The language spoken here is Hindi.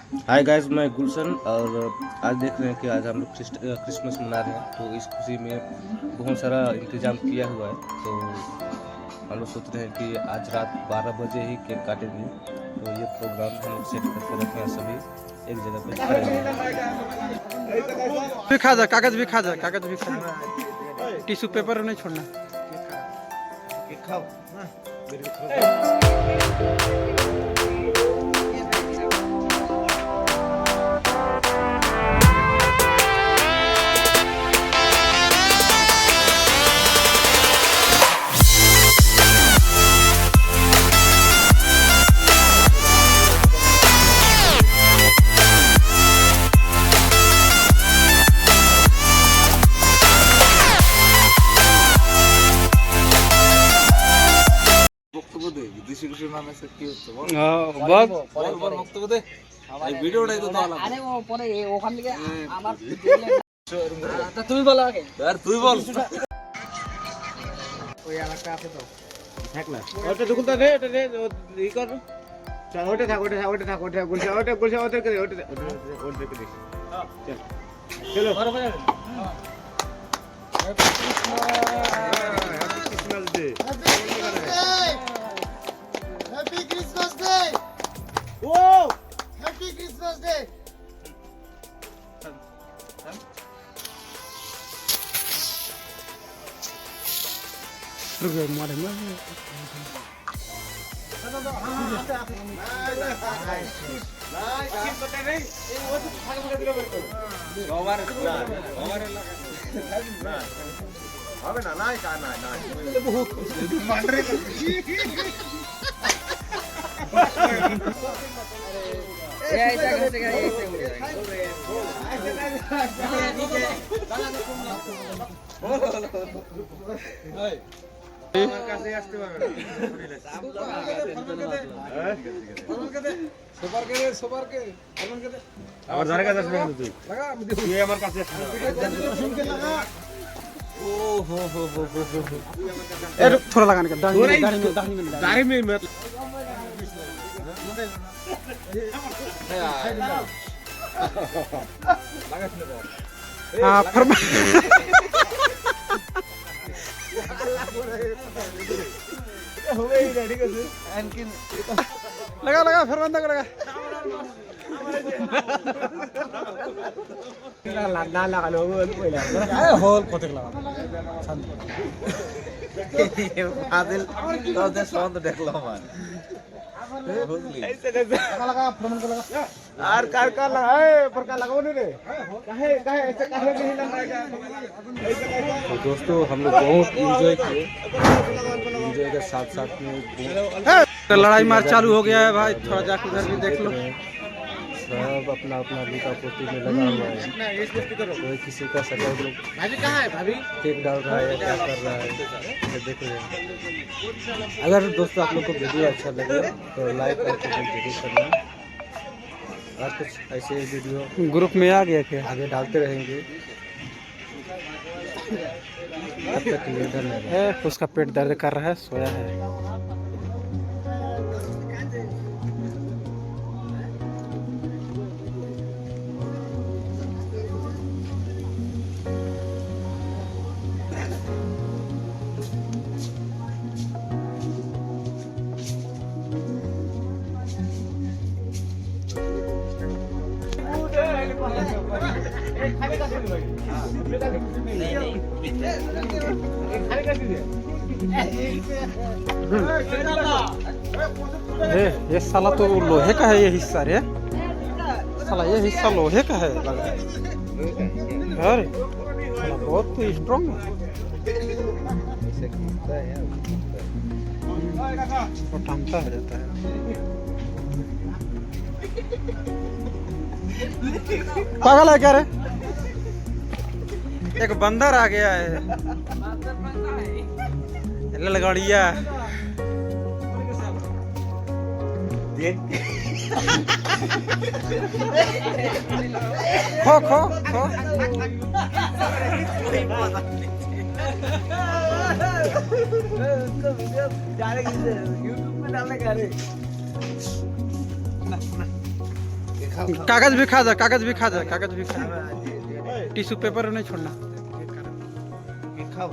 हाय गाइस, मैं गुलशन और आज देख रहे हैं कि आज हम लोग क्रिसमस मना रहे हैं। तो इस खुशी में बहुत सारा इंतजाम किया हुआ है। तो हम लोग सोच रहे हैं कि आज रात 12 बजे ही केक काटेंगे। तो ये प्रोग्राम हम लोग सेट करके रखे हैं, सभी एक जगह पे करेंगे। भी खा जा, कागज भी खा जा, कागज भी खा जा, टिश्यू पेपर नहीं छोड़ना। তুমি বলো আগে, তুই বল। ওই আরেকটা আছে তো, থাক না ওটা দুকুলটা রে, এটা রে ই কর। চল ওটা থাক, ওটা থাক, ওটা থাক, ওটা গুলশা, ওটা গুলশা, ওটা করে, ওটা ওটা করে। হ্যাঁ চল চলো বরাবর। Happy Christmas day, Happy Christmas Day! ও Happy Christmas Day! रुक जा, मारे मारे। হবে না নাই কা নাই নাই বহুত মান্ডরে এই জায়গা থেকে এইতে উড়ে যায়। আমার কাছে আসতে পারবে না। সুপারকে আমার ধারে কাছে আসবে না তুই। লাগা, আমি তুই আমার কাছে আসবে। ओ हो ए थोड़ा लगाने का, दाढ़ी में दाढ़ी में मत हां फरमा। लगा लगा फिर बंदा को लगा। ना लगा लो पहले होल कते लगा আদিল তোদের সন্দ দেখলো আমার বুঝলি लगा फरमान को लगा और कार लगा ए पर का लगाओ नहीं रे काहे काहे ऐसे काहे नहीं लगाएगा। तो दोस्तों, हम लोग बहुत इंजॉय किए। इंजॉय के साथ साथ में लड़ाई मार चालू हो गया है भाई, थोड़ा जाकर उधर भी देख लो। सब अपना अपना लीका पोती में लगा हुआ है। कोई किसी का शकल में भाभी कहाँ है भाभी? केक डाल रहा है या क्या कर रहा है, ये देख रहे हैं। अगर दोस्तों आप लोग को वीडियो अच्छा लगे तो लाइक और कमेंट जरूर करना। और कुछ ऐसे वीडियो ग्रुप में आ गया क्या? आगे डालते रहेंगे। तब तक के लिए धन्यवाद। उसका पेट दर्द कर रहा है, सोया है। ये साला तो लोहे का है, ये हिस्सा रे साला, ये हिस्सा लोहे का है लग रहा है। अरे साला बहुत स्ट्रॉन्ग है, वो टांगता है जाता है। पागल है क्या रे? एक बंदर आ गया है, ललगड़िया खो खो खो यूट्यूब में डालने का रे कागज भी खा जा, कागज भी खा जा, कागज भी खा। टिश्यू पेपर नहीं छोड़ना। खाओ